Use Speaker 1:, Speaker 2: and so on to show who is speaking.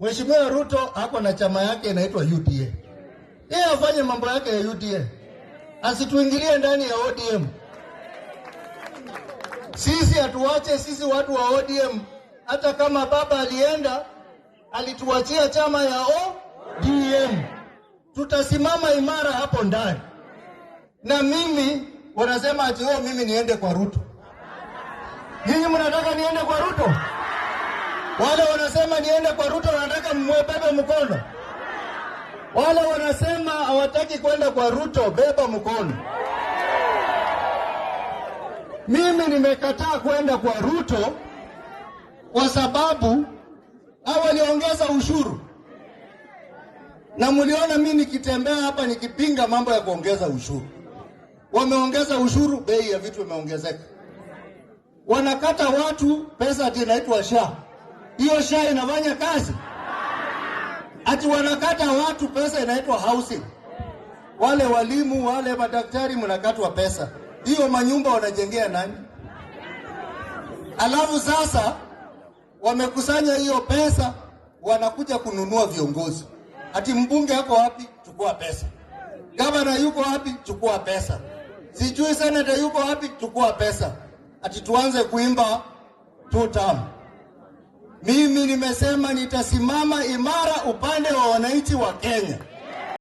Speaker 1: Mheshimiwa Ruto hapo na chama yake inaitwa UDA. Yeye afanye mambo yake ya UDA. Asituingilie ndani ya ODM. Sisi hatuache, sisi watu wa ODM, hata kama baba alienda alituachia chama ya ODM. Tutasimama imara hapo ndani. Na mimi wanasema ati mimi niende kwa Ruto. Nyinyi mnataka niende kwa Ruto? Wale wanasema niende kwa Ruto wanataka mbebe mkono. Wale wanasema hawataki kwenda kwa Ruto, beba mkono. Mimi nimekataa kwenda kwa Ruto kwa sababu hao waliongeza ushuru. Na mliona mimi nikitembea hapa nikipinga mambo ya kuongeza ushuru. Wameongeza ushuru, bei ya vitu imeongezeka. Wanakata watu pesa ati inaitwa SHA. Hiyo SHA inafanya kazi? Ati wanakata watu pesa inaitwa housing. Wale walimu, wale madaktari mnakatwa pesa. Hiyo manyumba wanajengea nani? Alafu sasa wamekusanya hiyo pesa wanakuja kununua viongozi. Ati mbunge yako wapi? Chukua pesa. Gavana yuko wapi? Chukua pesa. Sijui senator yuko wapi? Chukua pesa. Ati tuanze kuimba 2 term. Mimi nimesema nitasimama imara upande wa wananchi wa Kenya.